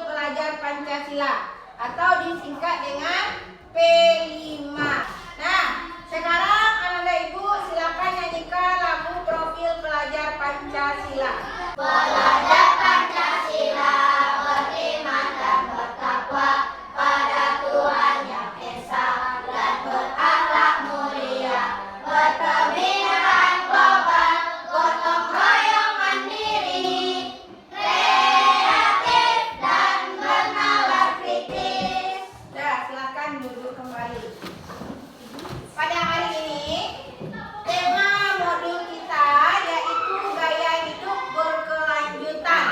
pelajar Pancasila atau disingkat dengan P5. Nah, sekarang Ananda Ibu silakan nyanyikan lagu Profil Pelajar Pancasila. Pelajar Pancasila beriman dan bertakwa pada Tuhan Yang Esa dan berakhlak mulia, berkebudayaan global, gotong royong mandiri, kreatif dan bernalar kritis. Silakan duduk kembali. Pada hari ini tema modul kita yaitu gaya hidup berkelanjutan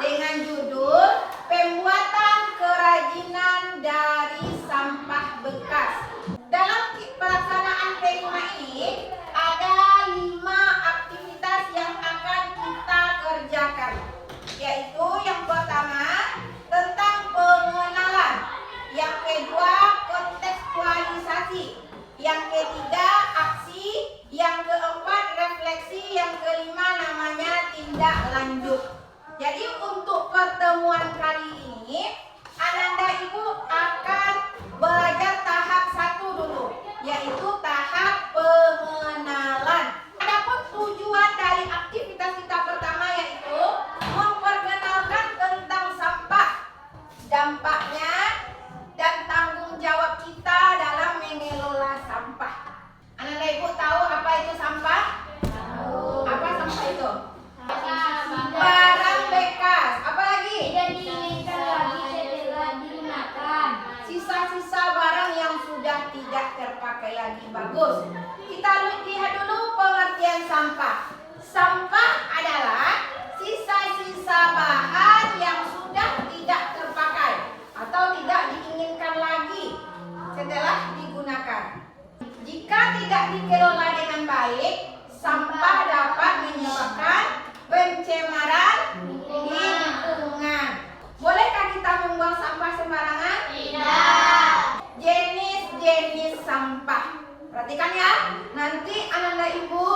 dengan judul pembuatan kerajinan dari sampah bekas. Dalam pelaksanaan tema ini ada 5 aktivitas yang akan kita kerjakan, yaitu yang pertama tentang pengenalan, yang kedua kontekstualisasi, yang ketiga aksi, yang keempat refleksi, yang kelima namanya tindak lanjut. Jadi untuk pertemuan kali ini Ananda Ibu akan belajar tahap 1 dulu, yaitu tahap pengenalan. Adapun tujuan dari aktivitas kita pertama yaitu memperkenalkan tentang sampah, dampaknya, dan tanggung jawab kita dalam mengelola sampah. Ananda Ibu tahu apa itu sampah? Tahu. Apa sampah itu? Barang bekas. Apa lagi? Tidak diinginkan lagi setelah digunakan. Sisa-sisa barang yang sudah tidak terpakai lagi. Bagus. Kita lihat dulu pengertian sampah. Sampah adalah sisa-sisa bahan yang sudah tidak terpakai atau tidak diinginkan lagi setelah digunakan. Jika tidak dikelola dengan baik, sampah dapat menyebabkan pencemaran lingkungan. Bolehkah kita membuang sampah sembarangan? Tidak. Jenis-jenis sampah. Perhatikan ya. Nanti Ananda Ibu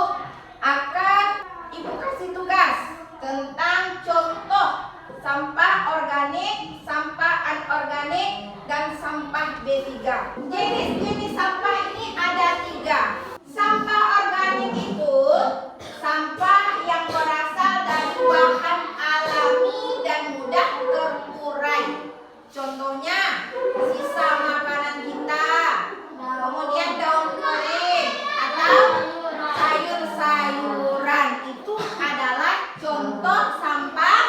akan kasih tugas tentang contoh sampah organik, sampah anorganik, dan sampah B3. Jenis-jenis sampah ini ada 3. Sampah organik itu sampah yang berasal dari bahan alami dan mudah terurai. Contohnya sisa makanan kita, kemudian daun kering atau sayur-sayuran, itu adalah contoh sampah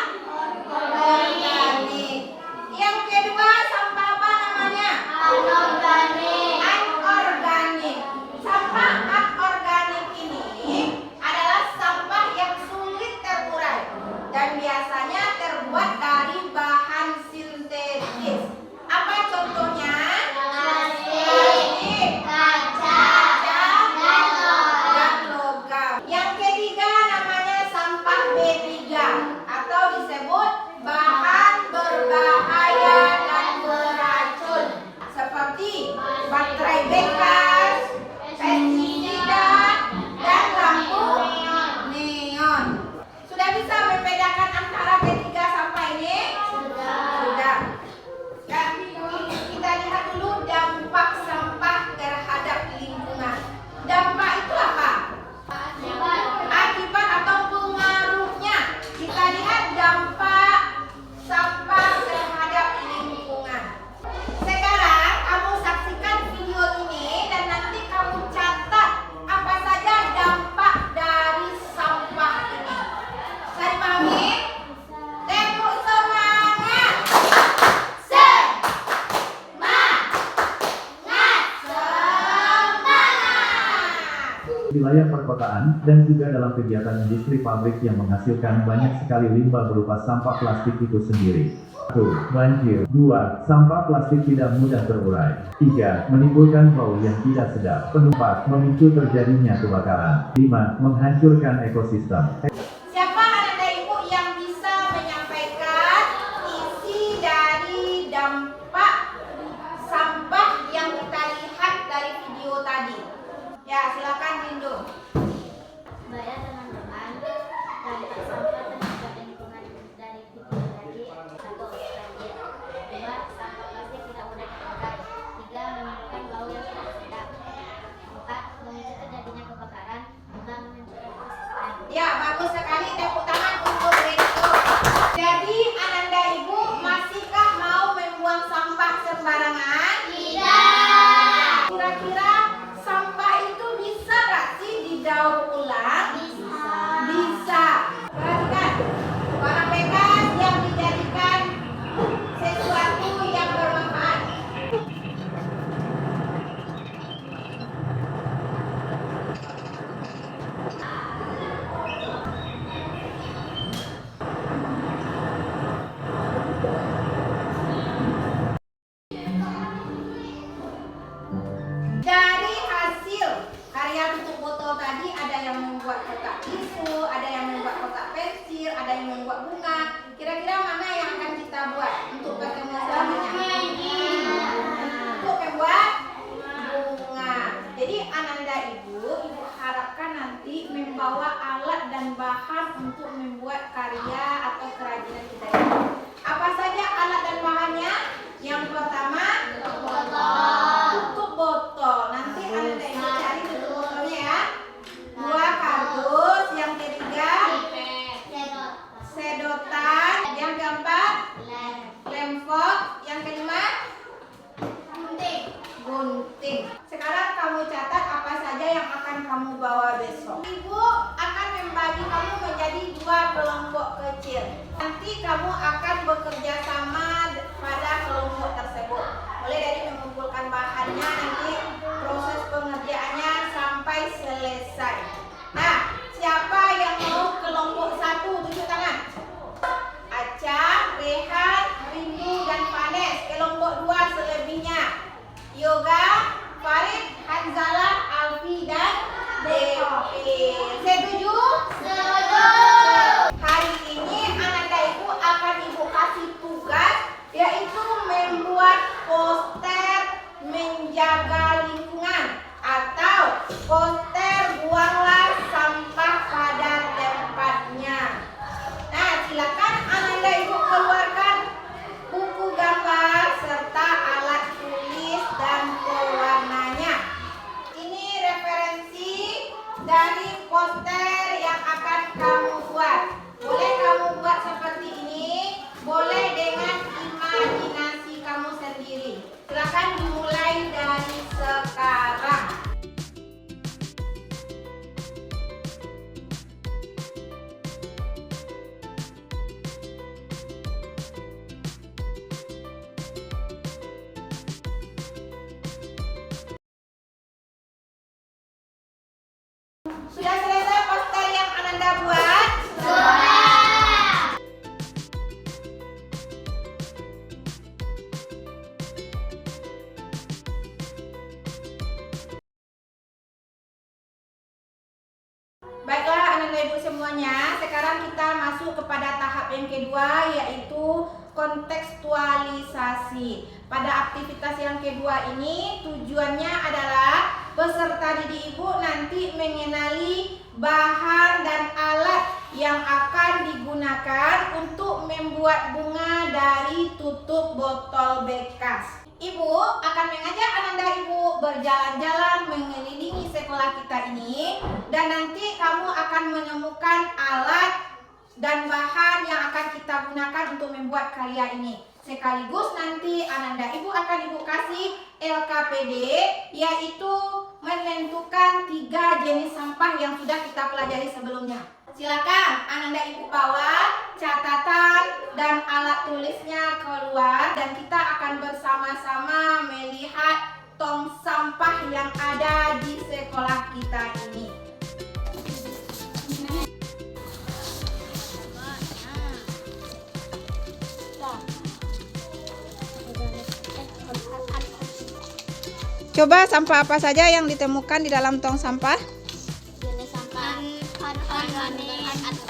organik. Yang kedua sampah apa namanya? Anorganik. Anorganik. Sampah anorganik ini adalah sampah yang sulit terurai dan biasanya terbuat dari bahan sintetis. Apa contohnya? Plastik, Kaca, dan logam. Yang ketiga namanya sampah B3 atau disebut bahan berbahaya dan beracun seperti baterai bekas, pestisida, dan lampu neon. Sudah bisa membedakan antara ketiga sampah ini? Sudah. Ya, kita lihat dulu dampak sampah terhadap lingkungan. Dampak itu apa? Akibat atau pengaruhnya. Kita lihat dampak sampah terhadap lingkungan. Sekarang kamu saksikan video ini dan nanti kamu catat apa saja dampak dari sampah ini. Saya dipahami? Tepuk semangat. Wilayah perkotaan dan juga dalam kegiatan industri pabrik yang menghasilkan banyak sekali limbah berupa sampah plastik itu sendiri. 1. Banjir. 2. Sampah plastik tidak mudah terurai. 3. Menimbulkan bau yang tidak sedap. 4. Memicu terjadinya kebakaran. 5. Menghancurkan ekosistem. Siapa Ananda Ibu yang bisa menyampaikan isi dari dampak sampah yang kita lihat dari video tadi? Ya, silakan Rindu. Baik teman-teman, dampak sampah terhadap lingkungan dari video tadi 1. Banjir. Silakan dimulai dari sekarang. Sudah selesai poster yang Ananda buat? Baiklah Ananda Ibu semuanya, sekarang kita masuk kepada tahap yang kedua, yaitu kontekstualisasi. Pada aktivitas yang kedua ini tujuannya adalah peserta didik Ibu nanti mengenali bahan dan alat yang akan digunakan untuk membuat bunga dari tutup botol bekas. Ibu akan mengajak Ananda Ibu berjalan-jalan mengelilingi sekolah kita ini, dan nanti kamu akan menemukan alat dan bahan yang akan kita gunakan untuk membuat karya ini. Sekaligus nanti Ananda Ibu akan Ibu kasih LKPD, yaitu menentukan 3 jenis sampah yang sudah kita pelajari sebelumnya. Silakan Ananda Ibu bawa catatan dan alat tulisnya keluar, dan kita akan bersama-sama melihat tong sampah yang ada di sekolah kita ini. Coba sampah apa saja yang ditemukan di dalam tong sampah? Jenis sampah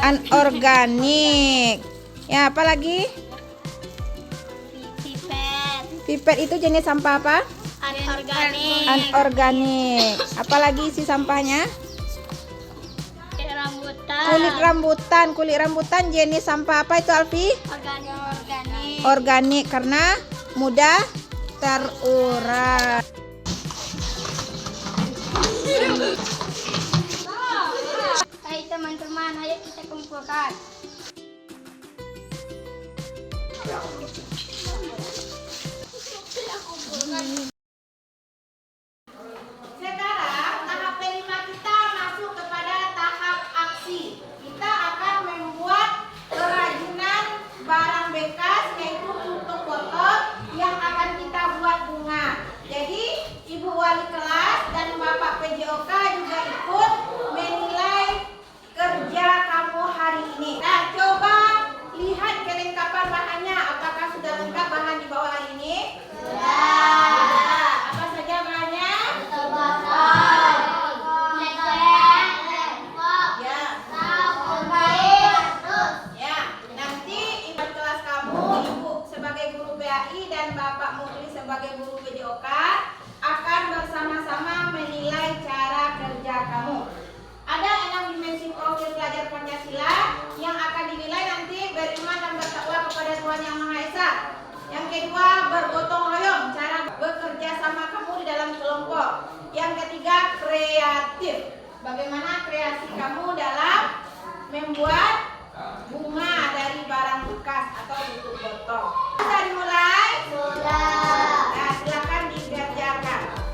Anorganik. Ya, apa lagi? Pipet itu jenis sampah apa? anorganik. Anorganik. Apalagi isi sampahnya? Rambutan. Kulit rambutan jenis sampah apa itu, Alfi? Organik. Organik karena mudah terurai. Hai teman-teman, ayo kita kumpulkan. Sekarang tahap kelima kita masuk kepada tahap aksi. Kita akan membuat kerajinan barang bekas, yaitu tutup botol yang akan kita buat bunga. Jadi Ibu Wali kelas dan Bapak PJOK juga ikut menilai kerja kamu hari ini. Nah, coba lihat kelengkapan bahannya. Apakah sudah lengkap bahan di bawah hari ini? Sudah. Apa saja bahannya? Ya, nanti ibu kelas kamu, Ibu sebagai guru PAI dan Bapak Mukli sebagai guru PJOK akan bersama-sama menilai cara kerja kamu. Ada 6 dimensi profil pelajar Pancasila yang akan dinilai nanti: beriman dan bertakwa kepada Tuhan Yang Maha Esa. Yang kedua, bergotong royong, cara bekerja sama kamu di dalam kelompok. Yang ketiga, kreatif, bagaimana kreasi kamu dalam membuat bunga dari barang bekas atau tutup botol. Sudah dimulai? Sudah. Nah, silakan dikerjakan.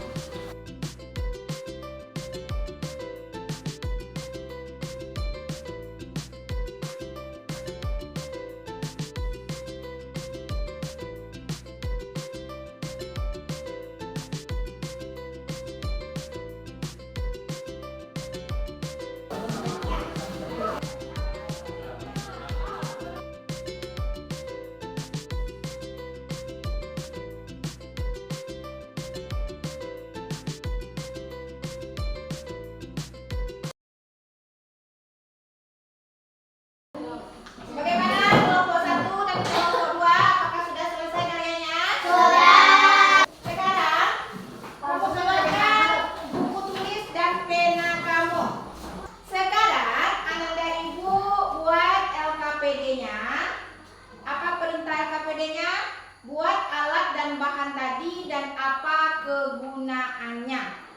Bagaimana kelompok 1 dan kelompok 2? Apakah sudah selesai karyanya? Sudah. Sekarang kamu keluarkan buku tulis dan pena kamu. Sekarang Ananda Ibu buat LKPD-nya. Apa perintah LKPD-nya? Buat alat dan bahan tadi dan apa kegunaannya.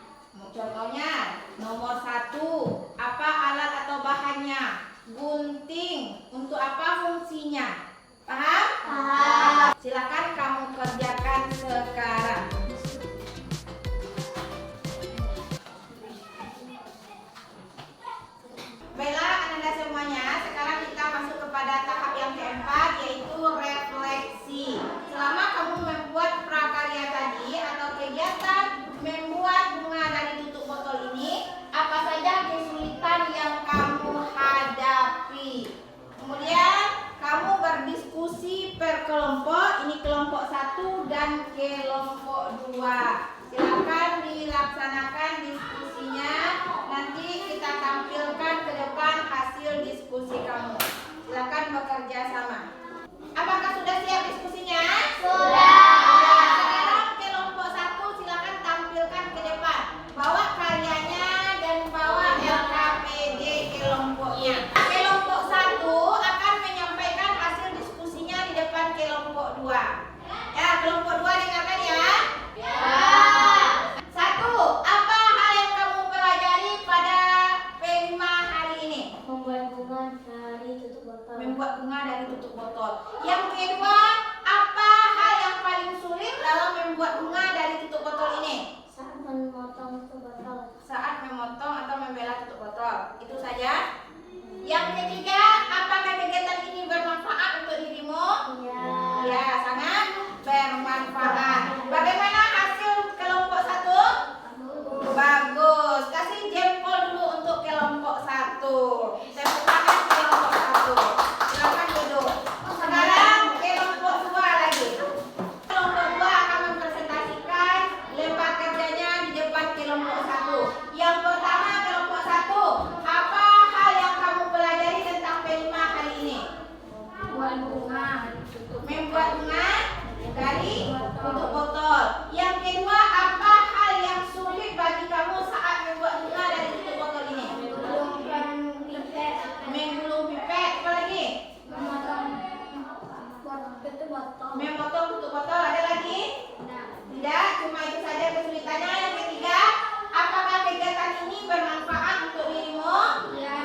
Contohnya nomor 1, apa alat atau bahannya? Gunting, untuk apa fungsinya? Paham? Paham. Silakan kamu kerjakan sekarang. dan kelompok 2. Silakan dilaksanakan diskusinya. Nanti kita tampilkan ke depan hasil diskusi kamu. Silakan bekerja sama. Apakah sudah siap diskusinya? Sekarang kelompok 1 silakan tampilkan ke depan. Bawa karyanya dan bawa LKPD kelompoknya. Kelompok 1 akan menyampaikan hasil diskusinya di depan kelompok 2. Ya, kelompok 2 dengarkan ya. Satu, apa hal yang kamu pelajari pada P5 hari ini? Membuat bunga dari tutup botol. Membuat bunga dari tutup botol. Yang kedua, apa hal yang paling sulit dalam membuat bunga dari tutup botol ini? Saat memotong tutup botol. Saat memotong atau membela tutup botol. Itu saja. Yang ketiga, apakah kegiatan ini bermanfaat untuk dirimu? Iya. Ya, sangat bermanfaat. Bagaimana hasil kelompok 1? Bagus. Kasih jempol dulu untuk kelompok 1. Tepuk tangan kelompok 1. Silakan duduk. Sekarang kelompok 2 lagi. Kelompok 2 akan mempresentasikan lembar kerjanya di depan kelompok 1. Yang pertama, kelompok 1, apa hal yang kamu pelajari tentang P5 hari ini? Membuat bunga dari tutup. Membuat bunga dari tutup botol. Yang kedua, apa hal yang sulit bagi kamu saat membuat bunga dari tutup botol ini? Menggulungkan pipet. Menggulung pipet. Apa lagi? Memotong tutup botol. Memotong tutup botol. Ada lagi? Nah, Tidak, cuma itu saja kesulitannya. Yang ketiga, apakah kegiatan ini bermanfaat untuk dirimu? iya.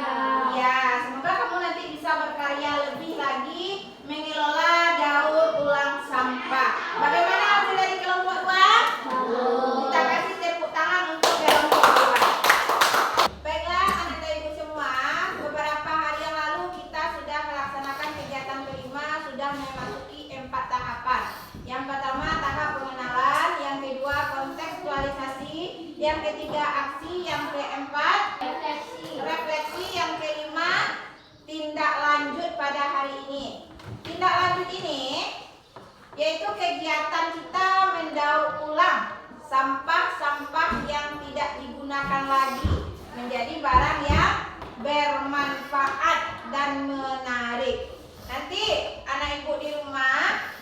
Ya, semoga kamu nanti bisa berkarya lebih lagi mengelola daur ulang sampah. Bagaimana hasil dari kelompok 2? Kita kasih tepuk tangan untuk kelompok 2. Baiklah, anak dan ibu semua, beberapa hari yang lalu kita sudah melaksanakan kegiatan kelima, sudah memasuki 4 tahapan. Yang pertama tahap pengenalan, yang kedua kontekstualisasi, yang ketiga aksi, yang keempat refleksi, yang kelima tindak lanjut pada hari ini. Tindak lanjut ini yaitu kegiatan kita mendaur ulang sampah-sampah yang tidak digunakan lagi menjadi barang yang bermanfaat dan menarik. Nanti anak ibu di rumah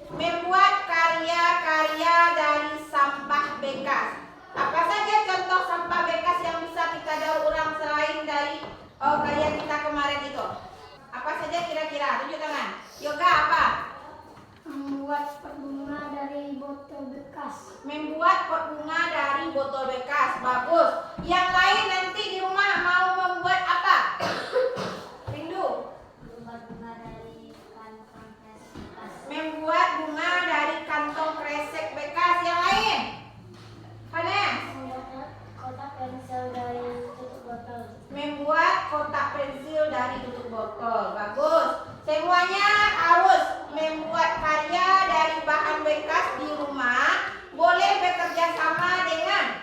membuat karya-karya dari sampah bekas. Apa saja contoh sampah bekas yang bisa kita daur ulang selain dari karya kita kemarin itu? Apa saja kira-kira? Tunjuk tangan. Yoga apa? Membuat pot bunga dari botol bekas. Membuat pot bunga dari botol bekas. Bagus. Yang lain nanti di rumah mau membuat apa? Rindu. Membuat bunga dari kantong bekas. Membuat bunga dari kantong kresek bekas. Yang lain? Hanes. Membuat kotak pensil dari tutup botol. Membuat kotak pensil dari tutup botol. Bagus. Semuanya harus membuat karya dari bahan bekas di rumah. Boleh bekerja sama dengan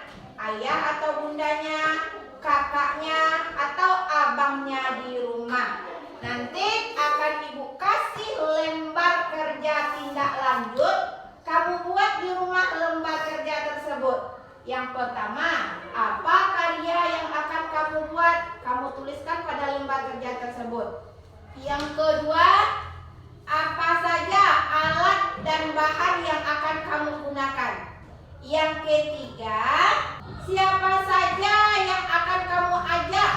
ayah atau bundanya, kakaknya, atau abangnya di rumah. Nanti akan ibu kasih lembar kerja tindak lanjut. Kamu buat di rumah lembar kerja tersebut. Yang pertama, apa karya yang akan kamu buat? Kamu tuliskan pada lembar kerja tersebut. Yang kedua, apa saja alat dan bahan yang akan kamu gunakan? Yang ketiga, siapa saja yang akan kamu ajak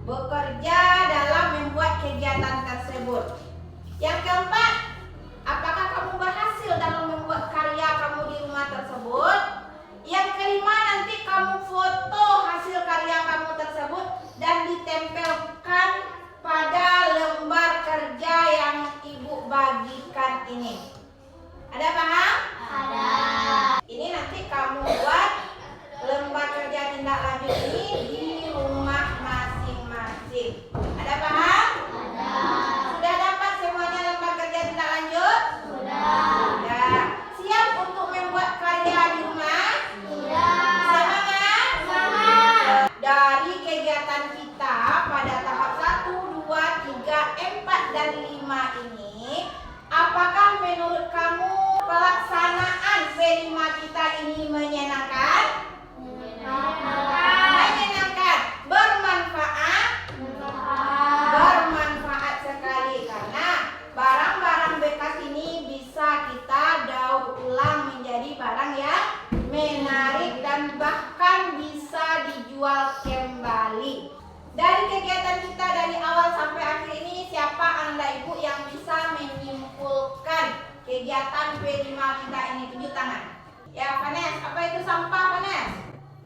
bekerja dalam membuat kegiatan tersebut? Yang keempat, apakah kamu berhasil dalam membuat karya kamu di rumah tersebut? Yang kelima, nanti kamu foto hasil karya kamu tersebut dan ditempelkan pada lembar kerja yang ibu bagikan ini. Ada paham? Ada. Ini nanti kamu buat lembar kerja tindak lanjut ini di rumah masing-masing. Ada paham? Ada. Sudah dapat semuanya lembar kerja tindak lanjut? Sudah. Siap untuk membuat karya di rumah? Semangat? Dari kegiatan kita pada tahap 1, 2, 3, 4, dan 5 ini, apakah menurut kamu pelaksanaan P5 kita ini menyenangkan? Menyenangkan. Bermanfaat? Bermanfaat sekali karena barang-barang bekas ini bisa kita daur ulang menjadi barang yang menarik dan bahkan bisa dijual kembali. Dari kegiatan kita dari awal sampai akhir ini, siapa Anda Ibu yang bisa menyimpulkan kegiatan P5 kita ini? Tunjuk tangan. Ya, Vanes, apa itu sampah, Vanes?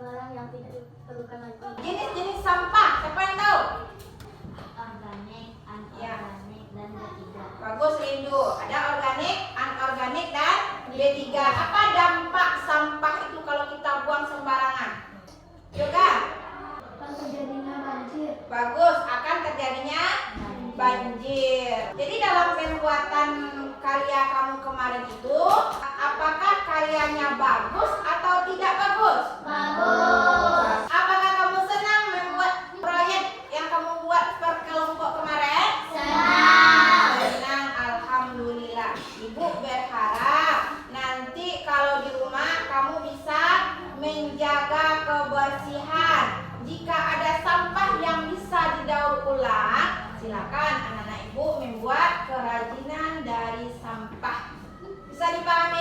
Barang yang tidak diperlukan lagi. Jenis-jenis sampah, siapa yang tahu? Organik, Ya. anorganik, dan ketiga. Bagus, Rindu. Ada organik, anorganik, dan B3. Apa dampak sampah itu kalau kita buang sembarangan? Juga? Akan terjadinya banjir. Bagus, akan terjadinya banjir. Jadi dalam pembuatan karya kamu kemarin itu, apakah karyanya bagus atau tidak bagus? Bagus. Apakah kamu senang membuat proyek yang kamu buat per kelompok kemarin? Senang, alhamdulillah. Ibu berharap nanti kalau di rumah kamu bisa menjaga kebersihan. Jika ada sampah yang bisa didaur ulang, silakan anak-anak ibu membuat kerajinan dari sampah. Bisa dipahami